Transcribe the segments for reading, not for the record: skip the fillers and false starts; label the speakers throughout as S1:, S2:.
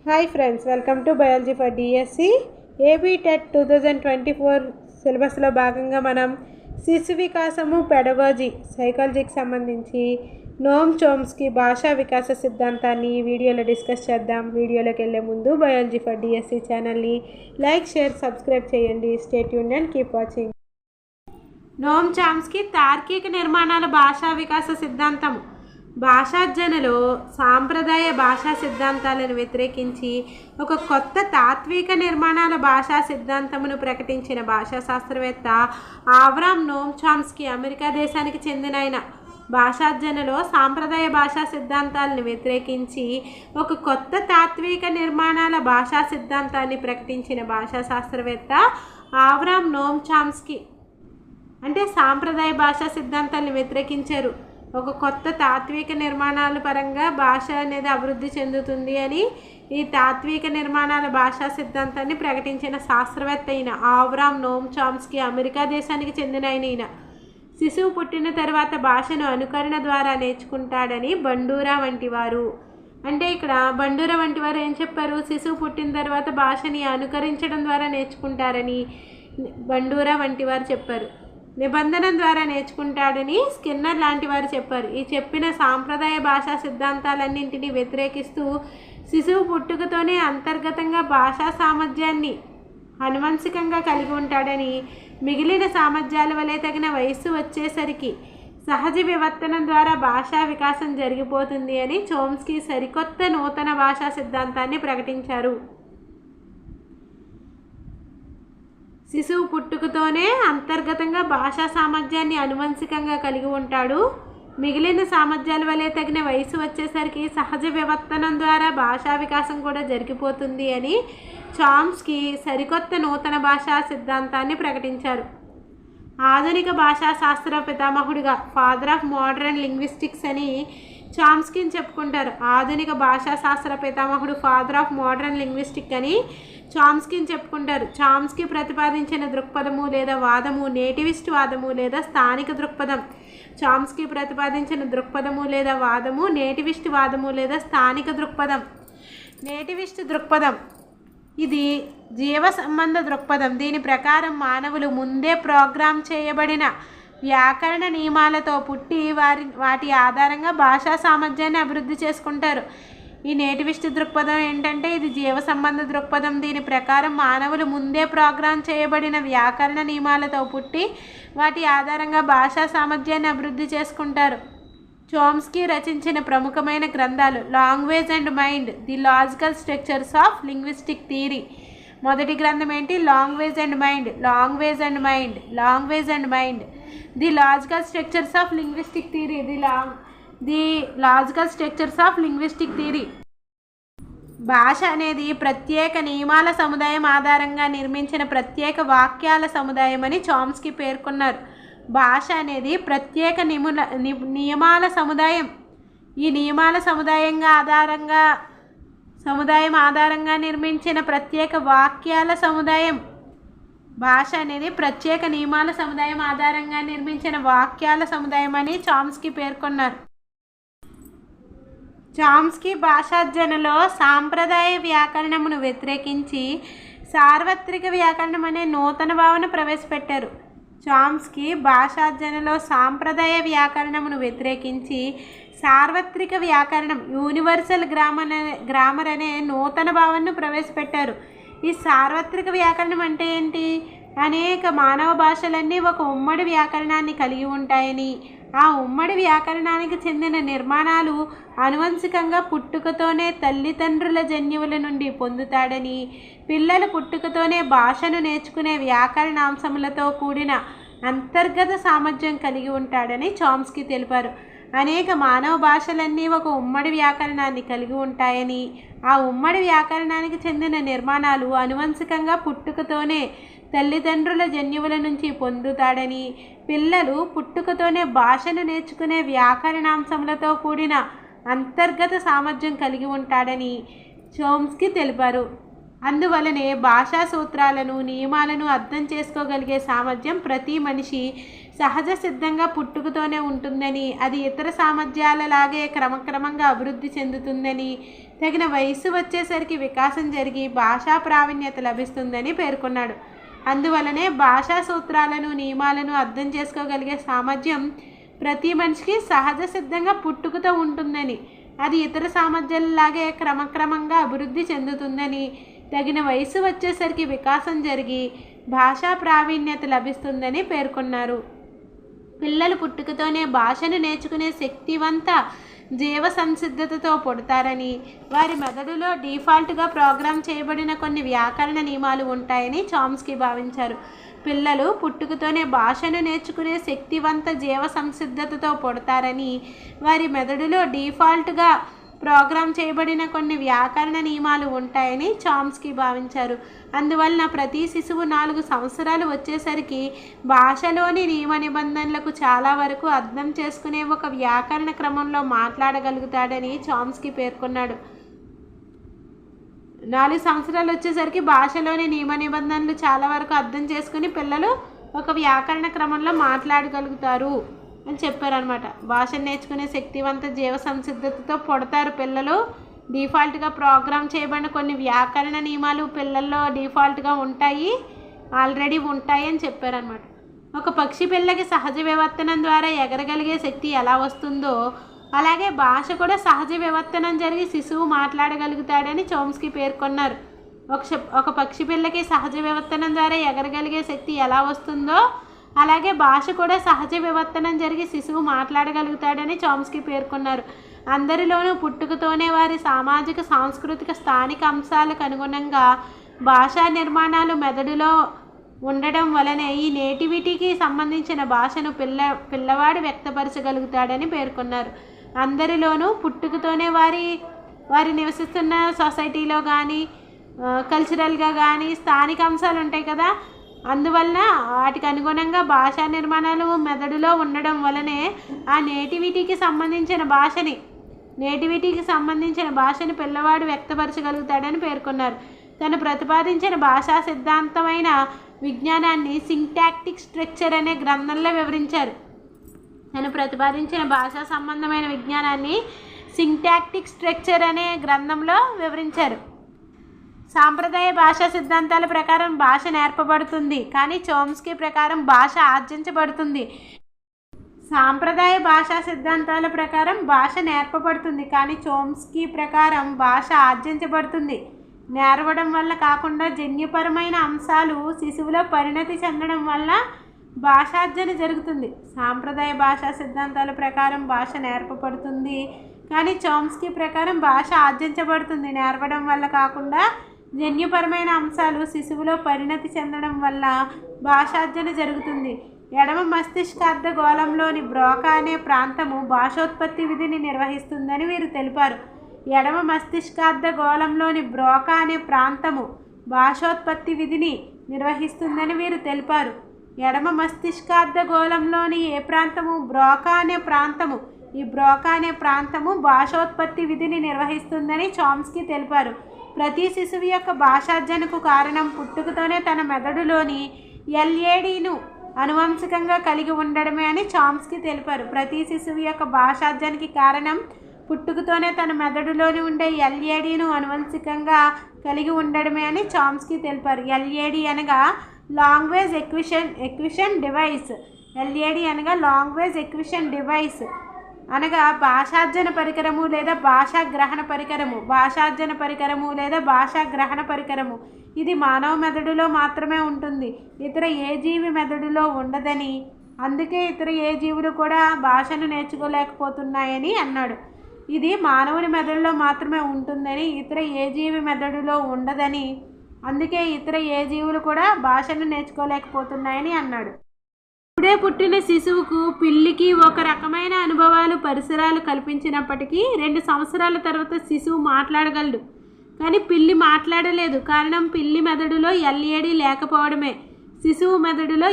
S1: Hi friends, welcome to biology for DSC. AB TET 2024 సిలబస్లో భాగంగా మనం శిశు వికాసము పెడగాజీ సైకాలజీకి సంబంధించి నోమ్ చోమ్స్కీ భాషా వికాస సిద్ధాంతాన్ని ఈ వీడియోలో డిస్కస్ చేద్దాం. వీడియోలోకి వెళ్ళే ముందు బయాలజీ ఫర్ డిఎస్సి ఛానల్ని లైక్, షేర్, సబ్స్క్రైబ్ చేయండి. Stay tuned and keep watching. నోమ్ Chomsky తార్కిక నిర్మాణాల భాషా వికాస సిద్ధాంతం భాషార్జనలో సాంప్రదాయ భాషా సిద్ధాంతాలను వ్యతిరేకించి ఒక కొత్త తాత్విక నిర్మాణాల భాషా సిద్ధాంతమును ప్రకటించిన భాషా శాస్త్రవేత్త ఆవ్రామ్ నోమ్ చామ్స్కీ అమెరికా దేశానికి చెందిన ఆయన. భాషార్జనలో సాంప్రదాయ భాషా సిద్ధాంతాలను వ్యతిరేకించి ఒక కొత్త తాత్విక నిర్మాణాల భాషా సిద్ధాంతాన్ని ప్రకటించిన భాషా శాస్త్రవేత్త ఆవ్రామ్ నోమ్ చామ్స్కీ. అంటే సాంప్రదాయ భాషా సిద్ధాంతాలను వ్యతిరేకించారు. ఒక కొత్త తాత్విక నిర్మాణాల పరంగా భాష అనేది అభివృద్ధి చెందుతుంది అని ఈ తాత్విక నిర్మాణాల భాషా సిద్ధాంతాన్ని ప్రకటించిన శాస్త్రవేత్త అయిన ఆవ్రామ్ నోమ్ చామ్స్కీ అమెరికా దేశానికి చెందిన ఆయన. శిశువు పుట్టిన తర్వాత భాషను అనుకరణ ద్వారా నేర్చుకుంటాడని బండూరా వంటి వారు, అంటే ఇక్కడ బండూరా వంటి వారు ఏం చెప్పారు? శిశువు పుట్టిన తర్వాత భాషని అనుకరించడం ద్వారా నేర్చుకుంటారని బండూరా వంటి వారు చెప్పారు. నిబంధన ద్వారా నేర్చుకుంటాడని స్కిన్నర్ లాంటి వారు చెప్పారు. ఈ చెప్పిన సాంప్రదాయ భాషా సిద్ధాంతాలన్నింటినీ వ్యతిరేకిస్తూ శిశువు పుట్టుకతోనే అంతర్గతంగా భాషా సామర్థ్యాన్ని అనువంశికంగా కలిగి ఉంటాడని, మిగిలిన సామర్థ్యాల వలె తగిన వయస్సు వచ్చేసరికి సహజ వివర్తనం ద్వారా భాషా వికాసం జరిగిపోతుంది అని చోమ్స్కీ సరికొత్త నూతన భాషా సిద్ధాంతాన్ని ప్రకటించారు. శిశువు పుట్టుకతోనే అంతర్గతంగా భాషా సామర్థ్యాన్ని అనువంశికంగా కలిగి ఉంటాడు. మిగిలిన సామర్థ్యాల వలె తగిన వయసు వచ్చేసరికి సహజ వివర్తనం ద్వారా భాషా వికాసం కూడా జరిగిపోతుంది అని చామ్స్కీ సరికొత్త నూతన భాషా సిద్ధాంతాన్ని ప్రకటించారు. ఆధునిక భాషా శాస్త్ర పితామహుడిగా ఫాదర్ ఆఫ్ మోడర్న్ లింగ్విస్టిక్స్ అని చామ్స్కీని చెప్పుకుంటారు. ఆధునిక భాషా శాస్త్ర పితామహుడు ఫాదర్ ఆఫ్ మోడర్న్ లింగ్విస్టిక్ అని చామ్స్కీని చెప్పుకుంటారు. చామ్స్కీ ప్రతిపాదించిన దృక్పథము లేదా వాదము నేటివిస్ట్ వాదము లేదా స్థానిక దృక్పథం. చామ్స్కీ ప్రతిపాదించిన దృక్పథము లేదా వాదము నేటివిస్ట్ వాదము లేదా స్థానిక దృక్పథం. నేటివిస్ట్ దృక్పథం ఇది జీవ సంబంధ దృక్పథం. దీని ప్రకారం మానవులు ముందే ప్రోగ్రామ్ చేయబడిన వ్యాకరణ నియమాలతో పుట్టి వాటి ఆధారంగా భాషా సామర్థ్యాన్ని అభివృద్ధి చేసుకుంటారు. ఈ నేటివిస్ట్ దృక్పథం ఏంటంటే ఇది జీవ సంబంధ దృక్పథం. దీని ప్రకారం మానవులు ముందే ప్రోగ్రామ్ చేయబడిన వ్యాకరణ నియమాలతో పుట్టి వాటి ఆధారంగా భాషా సామర్థ్యాన్ని అభివృద్ధి చేసుకుంటారు. చోమ్స్కీ రచించిన ప్రముఖమైన గ్రంథాలు language and mind, the logical structures of linguistic theory. మొదటి గ్రంథం ఏంటి? Language and mind. Language and mind, language and mind, the logical structures of linguistic theory, the logical structures of linguistic theory. భాష అనేది ప్రత్యేక నియమాల సముదాయం ఆధారంగా నిర్మించిన ప్రత్యేక వాక్యాల సముదాయం అని చామ్స్కీ పేర్కొన్నారు. భాష అనేది ప్రత్యేక నియమాల సముదాయం. ఈ నియమాల సముదాయం ఆధారంగా నిర్మించిన ప్రత్యేక వాక్యాల సముదాయం. భాష అనేది ప్రత్యేక నియమాల సముదాయం ఆధారంగా నిర్మించిన వాక్యాల సముదాయం అని చామ్స్కీ పేర్కొన్నారు. చామ్స్కీ భాషార్జనలో సాంప్రదాయ వ్యాకరణమును వ్యతిరేకించి సార్వత్రిక వ్యాకరణం అనే నూతన భావన ప్రవేశపెట్టారు. చామ్స్కీ భాషార్జనలో సాంప్రదాయ వ్యతిరేకించి సార్వత్రిక వ్యాకరణం యూనివర్సల్ గ్రామర్ అనే నూతన భావనను ప్రవేశపెట్టారు. ఈ సార్వత్రిక వ్యాకరణం అంటే ఏంటి? అనేక మానవ భాషలన్నీ ఒక ఉమ్మడి వ్యాకరణాన్ని కలిగి ఉంటాయని, ఆ ఉమ్మడి వ్యాకరణానికి చెందిన నిర్మాణాలు అనువంశికంగా పుట్టుకతోనే తల్లిదండ్రుల జన్యువుల నుండి పొందుతాడని, పిల్లలు పుట్టుకతోనే భాషను నేర్చుకునే వ్యాకరణాంశములతో కూడిన అంతర్గత సామర్థ్యం కలిగి ఉంటాడని చామ్స్కీ తెలిపారు. అనేక మానవ భాషలన్నీ ఒక ఉమ్మడి వ్యాకరణాన్ని కలిగి ఉంటాయని, ఆ ఉమ్మడి వ్యాకరణానికి చెందిన నిర్మాణాలు అనువంశికంగా పుట్టుకతోనే తల్లిదండ్రుల జన్యువుల నుంచి పొందుతాడని, పిల్లలు పుట్టుకతోనే భాషను నేర్చుకునే వ్యాకరణాంశములతో కూడిన అంతర్గత సామర్థ్యం కలిగి ఉంటాడని చామ్స్కీ తెలిపారు. అందువలనే భాషా సూత్రాలను నియమాలను అర్థం చేసుకోగలిగే సామర్థ్యం ప్రతి మనిషి సహజ సిద్ధంగా పుట్టుకతోనే ఉంటుందని, అది ఇతర సామర్థ్యాలలాగే క్రమక్రమంగా అభివృద్ధి చెందుతుందని, తగిన వయసు వచ్చేసరికి వికాసం జరిగి భాషా ప్రావీణ్యత లభిస్తుందని పేర్కొన్నాడు. అందువలనే భాషా సూత్రాలను నియమాలను అర్థం చేసుకోగలిగే సామర్థ్యం ప్రతి మనిషికి సహజ సిద్ధంగా పుట్టుకతో ఉంటుందని, అది ఇతర సామర్థ్యాలలాగే క్రమక్రమంగా అభివృద్ధి చెందుతుందని, తగిన వయసు వచ్చేసరికి వికాసం జరిగి భాషా ప్రావీణ్యత లభిస్తుందని పేర్కొన్నారు. పిల్లలు పుట్టుకతోనే భాషను నేర్చుకునే శక్తివంత జీవ సంసిద్ధతతో పుడతారని, వారి మెదడులో డిఫాల్ట్గా ప్రోగ్రామ్ చేయబడిన కొన్ని వ్యాకరణ నియమాలు ఉంటాయని చామ్స్కీ భావించారు. పిల్లలు పుట్టుకతోనే భాషను నేర్చుకునే శక్తివంత జీవ సంసిద్ధతతో పుడతారని, వారి మెదడులో డిఫాల్ట్గా ప్రోగ్రామ్ చేయబడిన కొన్ని వ్యాకరణ నియమాలు ఉంటాయని చామ్స్కీ భావించారు. అందువలన ప్రతి శిశువు 4 సంవత్సరాలు వచ్చేసరికి భాషలోని నియమ నిబంధనలకు చాలా వరకు అర్థం చేసుకునే ఒక వ్యాకరణ క్రమంలో మాట్లాడగలుగుతాడని చామ్స్కీ పేర్కొన్నాడు. 4 సంవత్సరాలు వచ్చేసరికి భాషలోని నియమ నిబంధనలు చాలా వరకు అర్థం చేసుకుని పిల్లలు ఒక వ్యాకరణ క్రమంలో మాట్లాడగలుగుతారు అని చెప్పారనమాట. భాషను నేర్చుకునే శక్తివంత జీవ సంసిద్ధతతో పుడతారు పిల్లలు. డిఫాల్ట్గా ప్రోగ్రామ్ చేయబడిన కొన్ని వ్యాకరణ నియమాలు పిల్లల్లో డిఫాల్ట్గా ఆల్రెడీ ఉంటాయి అని చెప్పారనమాట. ఒక పక్షి పిల్లకి సహజ వివర్తనం ద్వారా ఎగరగలిగే శక్తి ఎలా వస్తుందో, అలాగే భాష కూడా సహజ వివర్తనం జరిగి శిశువు మాట్లాడగలుగుతాడని చామ్స్కీ పేర్కొన్నారు. ఒక పక్షి పిల్లకి సహజ వివర్తనం ద్వారా ఎగరగలిగే శక్తి ఎలా వస్తుందో, అలాగే భాష కూడా సహజ వివర్తనం జరిగి శిశువు మాట్లాడగలుగుతాడని చామ్స్కీ పేర్కొన్నారు. అందరిలోనూ పుట్టుకతోనే వారి సామాజిక సాంస్కృతిక స్థానిక అంశాలకు అనుగుణంగా భాషా నిర్మాణాలు మెదడులో ఉండడం వలనే ఈ నేటివిటీకి సంబంధించిన భాషను పిల్లవాడు వ్యక్తపరచగలుగుతాడని పేర్కొన్నారు. అందరిలోనూ పుట్టుకతోనే వారి నివసిస్తున్న సొసైటీలో కానీ కల్చరల్గా కానీ స్థానిక అంశాలు ఉంటాయి కదా, అందువలన వాటికి అనుగుణంగా భాషా నిర్మాణాలు మెదడులో ఉండడం వలనే ఆ నేటివిటీకి సంబంధించిన భాషని పిల్లవాడు వ్యక్తపరచగలుగుతాడని పేర్కొన్నారు. తను ప్రతిపాదించిన భాషా సిద్ధాంతమైన విజ్ఞానాన్ని సింటాక్టిక్ స్ట్రక్చర్ అనే గ్రంథంలో వివరించారు. తను ప్రతిపాదించిన భాషా సంబంధమైన విజ్ఞానాన్ని సింటాక్టిక్ స్ట్రక్చర్ అనే గ్రంథంలో వివరించారు. సాంప్రదాయ భాషా సిద్ధాంతాల ప్రకారం భాష నేర్పబడుతుంది, కానీ చామ్స్కీ ప్రకారం భాష ఆర్జించబడుతుంది. సాంప్రదాయ భాషా సిద్ధాంతాల ప్రకారం భాష నేర్పబడుతుంది, కానీ చామ్స్కీ ప్రకారం భాష ఆర్జించబడుతుంది. నేర్వడం వల్ల కాకుండా జన్యుపరమైన అంశాలు శిశువులో పరిణతి చెందడం వల్ల భాషార్జన జరుగుతుంది. సాంప్రదాయ భాషా సిద్ధాంతాల ప్రకారం భాష నేర్పబడుతుంది, కానీ చామ్స్కీ ప్రకారం భాష ఆర్జించబడుతుంది. నేర్వడం వల్ల కాకుండా జన్యుపరమైన అంశాలు శిశువులో పరిణతి చెందడం వల్ల భాషార్జన జరుగుతుంది. ఎడమ మస్తిష్కార్ధ గోళంలోని బ్రోకా అనే ప్రాంతము భాషోత్పత్తి విధిని నిర్వహిస్తుందని వీరు తెలిపారు. ఎడమ మస్తిష్కార్ధ గోళంలోని బ్రోకా అనే ప్రాంతము భాషోత్పత్తి విధిని నిర్వహిస్తుందని వీరు తెలిపారు. ఎడమ మస్తిష్కార్ధ గోళంలోని ఏ ప్రాంతము? బ్రోకా అనే ప్రాంతము. ఈ బ్రోకా అనే ప్రాంతము భాషోత్పత్తి విధిని నిర్వహిస్తుందని చామ్స్కీ తెలిపారు. ప్రతి శిశువు యొక్క భాషార్జనకు కారణం పుట్టుకతోనే తన మెదడులోని ఎల్ఏడిను అనువంశికంగా కలిగి ఉండడమే అని చామ్స్కీ తెలిపారు. ప్రతి శిశువు యొక్క భాషార్జనకి కారణం పుట్టుకతోనే తన మెదడులోని ఉండే ఎల్ఏడిను అనువంశికంగా కలిగి ఉండడమే అని చామ్స్కీ తెలిపారు. ఎల్ఏడి అనగా లాంగ్వేజ్ ఎక్విషన్ డివైస్. ఎల్ఏడి అనగా లాంగ్వేజ్ ఎక్విషన్ డివైస్ అనగా భాషార్జన పరికరము లేదా భాషా గ్రహణ పరికరము. భాషార్జన పరికరము లేదా భాషా గ్రహణ పరికరము ఇది మానవ మెదడులో మాత్రమే ఉంటుంది, ఇతర ఏ జీవి మెదడులో ఉండదని, అందుకే ఇతర ఏ జీవులు కూడా భాషను నేర్చుకోలేకపోతున్నాయని అన్నాడు. ఇది మానవుని మెదడులో మాత్రమే ఉంటుందని, ఇతర ఏ జీవి మెదడులో ఉండదని, అందుకే ఇతర ఏ జీవులు కూడా భాషను నేర్చుకోలేకపోతున్నాయని అన్నాడు. ఇప్పుడే పుట్టిన శిశువుకు పిల్లికి ఒక రకమైన అనుభవాలు పరిసరాలు కల్పించినప్పటికీ 2 సంవత్సరాల తర్వాత శిశువు మాట్లాడగలడు, కానీ పిల్లి మాట్లాడలేదు. కారణం పిల్లి మెదడులో ఎల్ఏడి లేకపోవడమే, శిశువు మెదడులో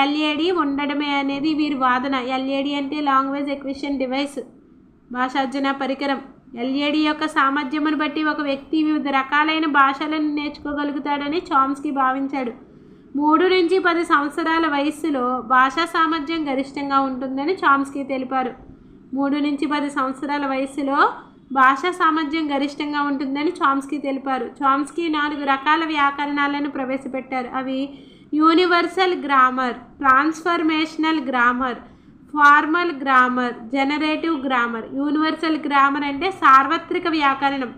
S1: ఎల్ఏడి ఉండడమే అనేది వీరి వాదన. ఎల్ఏడి అంటే లాంగ్వేజ్ ఎక్విషన్ డివైస్, భాషార్జన పరికరం. ఎల్ఏడి యొక్క సామర్థ్యమును బట్టి ఒక వ్యక్తి వివిధ రకాలైన భాషలను నేర్చుకోగలుగుతాడని చామ్స్కీ భావించాడు. 3 నుంచి 10 సంవత్సరాల వయస్సులో భాషా సామర్థ్యం గరిష్టంగా ఉంటుందని చామ్స్కీ తెలిపారు. 3 నుంచి 10 సంవత్సరాల వయస్సులో భాషా సామర్థ్యం గరిష్టంగా ఉంటుందని చామ్స్కీ తెలిపారు. చామ్స్కీ 4 రకాల వ్యాకరణాలను ప్రవేశపెట్టారు. అవి universal grammar, transformational grammar, formal grammar, generative grammar. Universal grammar అంటే సార్వత్రిక వ్యాకరణం,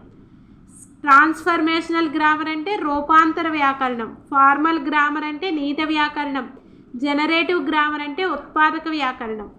S1: ట్రాన్స్ఫర్మేషనల్ గ్రామర్ అంటే రూపాంతర వ్యాకరణం, ఫార్మల్ గ్రామర్ అంటే నీత వ్యాకరణం, జనరేటివ్ గ్రామర్ అంటే ఉత్పాదక వ్యాకరణం.